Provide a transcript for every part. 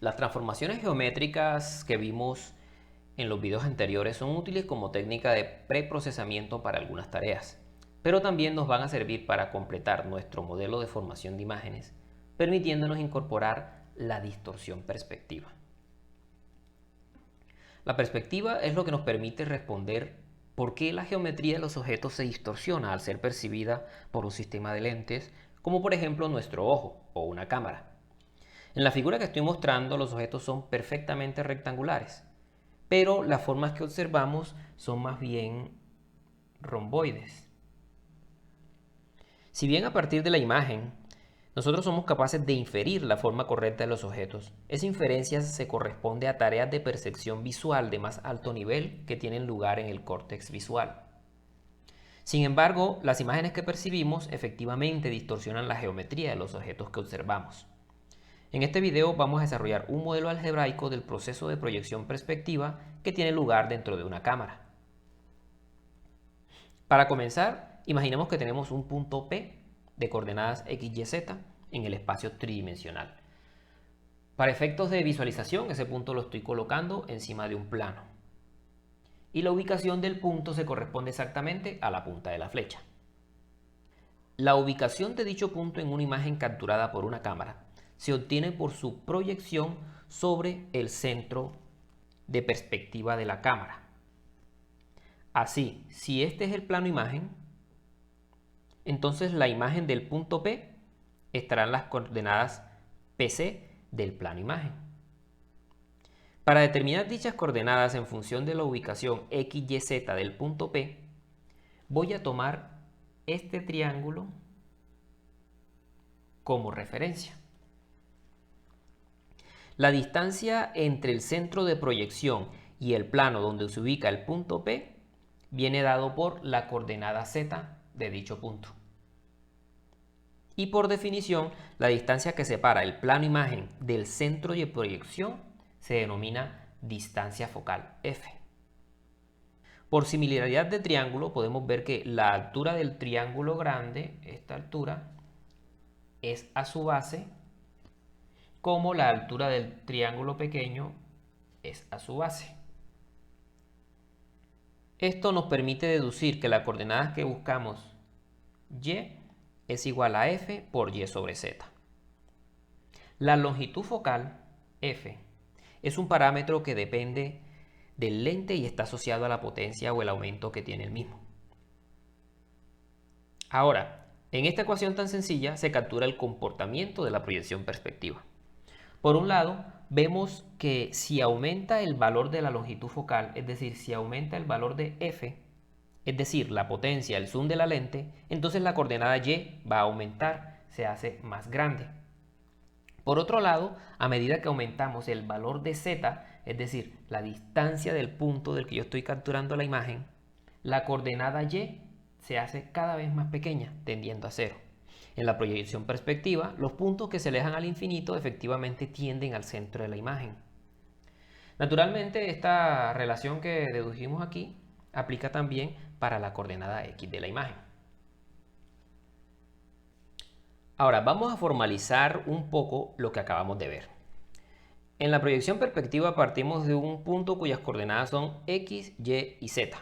Las transformaciones geométricas que vimos en los videos anteriores son útiles como técnica de preprocesamiento para algunas tareas, pero también nos van a servir para completar nuestro modelo de formación de imágenes, permitiéndonos incorporar la distorsión perspectiva. La perspectiva es lo que nos permite responder por qué la geometría de los objetos se distorsiona al ser percibida por un sistema de lentes, como por ejemplo nuestro ojo o una cámara. En la figura que estoy mostrando, los objetos son perfectamente rectangulares, pero las formas que observamos son más bien romboides. Si bien a partir de la imagen nosotros somos capaces de inferir la forma correcta de los objetos, esa inferencia se corresponde a tareas de percepción visual de más alto nivel que tienen lugar en el córtex visual. Sin embargo, las imágenes que percibimos efectivamente distorsionan la geometría de los objetos que observamos. En este video vamos a desarrollar un modelo algebraico del proceso de proyección perspectiva que tiene lugar dentro de una cámara. Para comenzar, imaginemos que tenemos un punto P de coordenadas x, y, z en el espacio tridimensional. Para efectos de visualización, ese punto lo estoy colocando encima de un plano. Y la ubicación del punto se corresponde exactamente a la punta de la flecha. La ubicación de dicho punto en una imagen capturada por una cámara se obtiene por su proyección sobre el centro de perspectiva de la cámara. Así, si este es el plano imagen, entonces la imagen del punto P estará en las coordenadas PC del plano imagen. Para determinar dichas coordenadas en función de la ubicación x, y, z del punto P, voy a tomar este triángulo como referencia. La distancia entre el centro de proyección y el plano donde se ubica el punto P viene dado por la coordenada z de dicho punto. Y por definición, la distancia que separa el plano imagen del centro de proyección se denomina distancia focal f. Por similaridad de triángulo podemos ver que la altura del triángulo grande, esta altura, es a su base, como la altura del triángulo pequeño es a su base. Esto nos permite deducir que la coordenada que buscamos, y, es igual a f por y sobre z. La longitud focal, f, es un parámetro que depende del lente y está asociado a la potencia o el aumento que tiene el mismo. Ahora, en esta ecuación tan sencilla se captura el comportamiento de la proyección perspectiva. Por un lado, vemos que si aumenta el valor de la longitud focal, es decir, si aumenta el valor de f, es decir, la potencia, el zoom de la lente, entonces la coordenada y va a aumentar, se hace más grande. Por otro lado, a medida que aumentamos el valor de z, es decir, la distancia del punto del que yo estoy capturando la imagen, la coordenada y se hace cada vez más pequeña, tendiendo a cero. En la proyección perspectiva, los puntos que se alejan al infinito efectivamente tienden al centro de la imagen. Naturalmente, esta relación que dedujimos aquí aplica también para la coordenada x de la imagen. Ahora vamos a formalizar un poco lo que acabamos de ver. En la proyección perspectiva partimos de un punto cuyas coordenadas son x, y y z.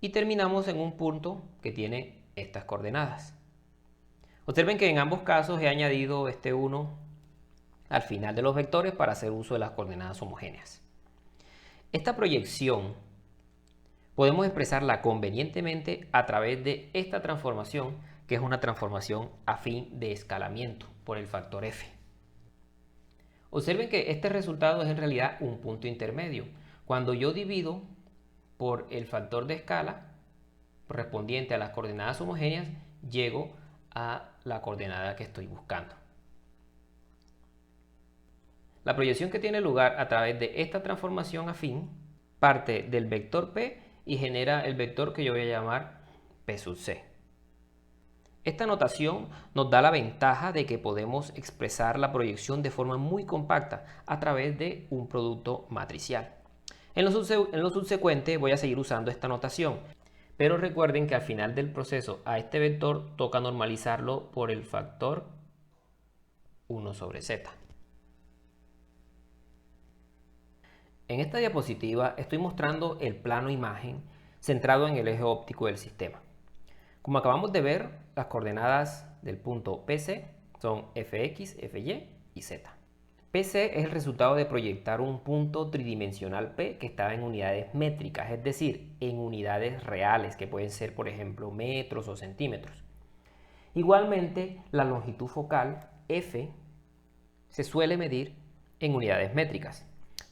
Y terminamos en un punto que tiene estas coordenadas. Observen que en ambos casos he añadido este 1 al final de los vectores para hacer uso de las coordenadas homogéneas. Esta proyección podemos expresarla convenientemente a través de esta transformación, que es una transformación afín de escalamiento por el factor f. Observen que este resultado es en realidad un punto intermedio. Cuando yo divido por el factor de escala correspondiente a las coordenadas homogéneas, llego a la coordenada que estoy buscando. La proyección que tiene lugar a través de esta transformación afín parte del vector P y genera el vector que yo voy a llamar P sub C. Esta notación nos da la ventaja de que podemos expresar la proyección de forma muy compacta a través de un producto matricial. En lo subsecuente voy a seguir usando esta notación, pero recuerden que al final del proceso a este vector toca normalizarlo por el factor 1 sobre z. En esta diapositiva estoy mostrando el plano imagen centrado en el eje óptico del sistema. Como acabamos de ver, las coordenadas del punto PC son Fx, Fy y Z. PC es el resultado de proyectar un punto tridimensional P que estaba en unidades métricas, es decir, en unidades reales, que pueden ser, por ejemplo, metros o centímetros. Igualmente, la longitud focal F se suele medir en unidades métricas.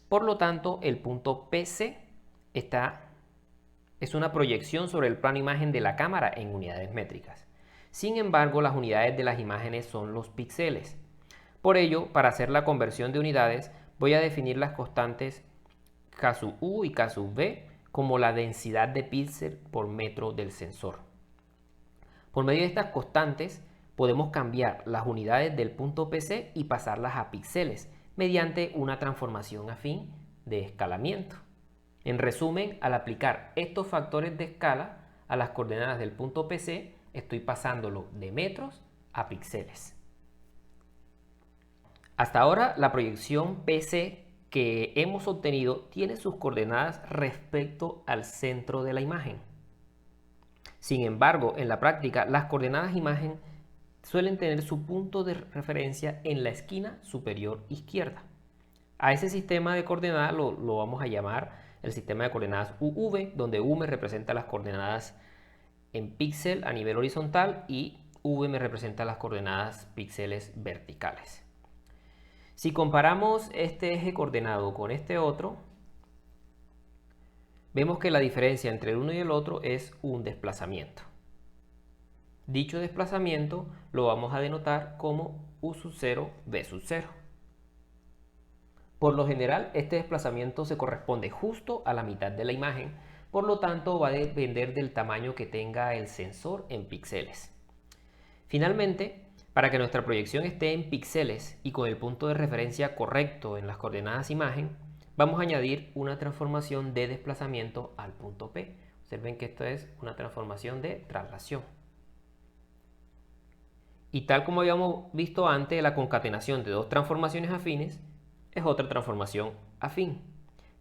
Por lo tanto, el punto PC es una proyección sobre el plano imagen de la cámara en unidades métricas. Sin embargo, las unidades de las imágenes son los píxeles. Por ello, para hacer la conversión de unidades, voy a definir las constantes K sub U y K sub V como la densidad de píxeles por metro del sensor. Por medio de estas constantes, podemos cambiar las unidades del punto PC y pasarlas a píxeles mediante una transformación afín de escalamiento. En resumen, al aplicar estos factores de escala a las coordenadas del punto PC, estoy pasándolo de metros a píxeles. Hasta ahora, la proyección PC que hemos obtenido tiene sus coordenadas respecto al centro de la imagen. Sin embargo, en la práctica, las coordenadas imagen suelen tener su punto de referencia en la esquina superior izquierda. A ese sistema de coordenadas lo vamos a llamar el sistema de coordenadas UV, donde U me representa las coordenadas en píxel a nivel horizontal y V me representa las coordenadas píxeles verticales. Si comparamos este eje coordenado con este otro, vemos que la diferencia entre el uno y el otro es un desplazamiento. Dicho desplazamiento lo vamos a denotar como U sub 0, V sub 0. Por lo general, este desplazamiento se corresponde justo a la mitad de la imagen, por lo tanto va a depender del tamaño que tenga el sensor en píxeles. Finalmente, para que nuestra proyección esté en píxeles y con el punto de referencia correcto en las coordenadas imagen, vamos a añadir una transformación de desplazamiento al punto P. Observen que esto es una transformación de traslación. Y tal como habíamos visto antes, la concatenación de dos transformaciones afines es otra transformación afín,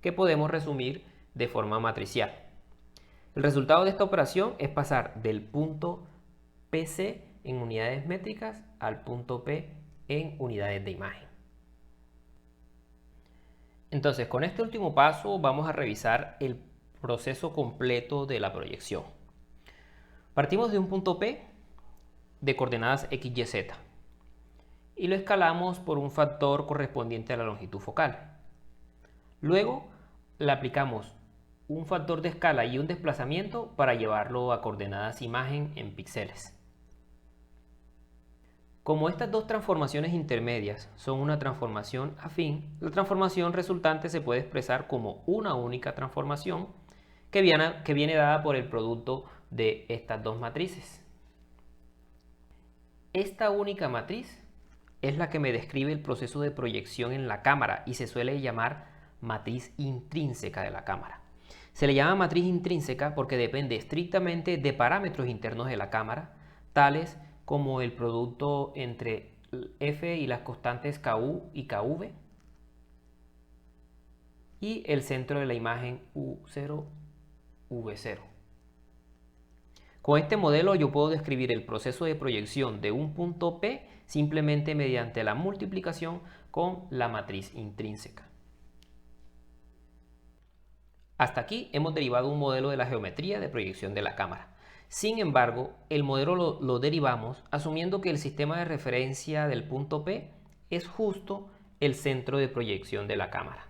que podemos resumir de forma matricial. El resultado de esta operación es pasar del punto PC en unidades métricas al punto P en unidades de imagen. Entonces, con este último paso vamos a revisar el proceso completo de la proyección. Partimos de un punto P de coordenadas X, Y, Z y lo escalamos por un factor correspondiente a la longitud focal. Luego le aplicamos un factor de escala y un desplazamiento para llevarlo a coordenadas imagen en píxeles. Como estas dos transformaciones intermedias son una transformación afín, la transformación resultante se puede expresar como una única transformación que viene dada por el producto de estas dos matrices. Esta única matriz es la que me describe el proceso de proyección en la cámara y se suele llamar matriz intrínseca de la cámara. Se le llama matriz intrínseca porque depende estrictamente de parámetros internos de la cámara, tales como el producto entre F y las constantes KU y KV y el centro de la imagen U0, V0. Con este modelo yo puedo describir el proceso de proyección de un punto P simplemente mediante la multiplicación con la matriz intrínseca. Hasta aquí hemos derivado un modelo de la geometría de proyección de la cámara. Sin embargo, el modelo lo derivamos asumiendo que el sistema de referencia del punto P es justo el centro de proyección de la cámara.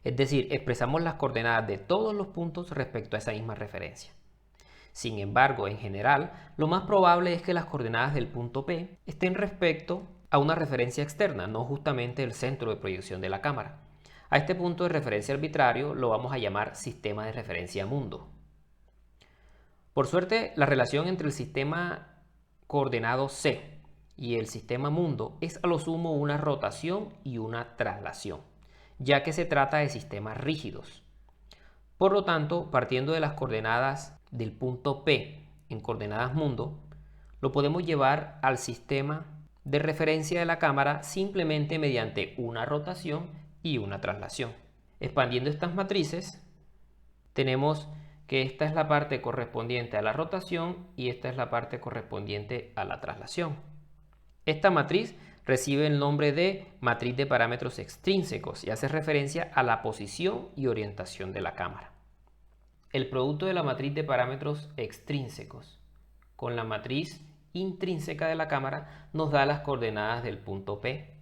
Es decir, expresamos las coordenadas de todos los puntos respecto a esa misma referencia. Sin embargo, en general, lo más probable es que las coordenadas del punto P estén respecto a una referencia externa, no justamente el centro de proyección de la cámara. A este punto de referencia arbitrario lo vamos a llamar sistema de referencia mundo. Por suerte, la relación entre el sistema coordenado C y el sistema mundo es a lo sumo una rotación y una traslación, ya que se trata de sistemas rígidos. Por lo tanto, partiendo de las coordenadas del punto P en coordenadas mundo, lo podemos llevar al sistema de referencia de la cámara simplemente mediante una rotación y una traslación. Expandiendo estas matrices, tenemos que esta es la parte correspondiente a la rotación y esta es la parte correspondiente a la traslación. Esta matriz recibe el nombre de matriz de parámetros extrínsecos y hace referencia a la posición y orientación de la cámara. El producto de la matriz de parámetros extrínsecos con la matriz intrínseca de la cámara nos da las coordenadas del punto P.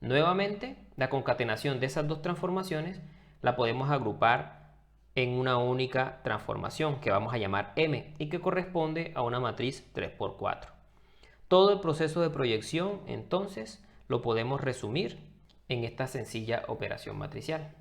Nuevamente, la concatenación de esas dos transformaciones la podemos agrupar en una única transformación que vamos a llamar M y que corresponde a una matriz 3×4. Todo el proceso de proyección, entonces, lo podemos resumir en esta sencilla operación matricial.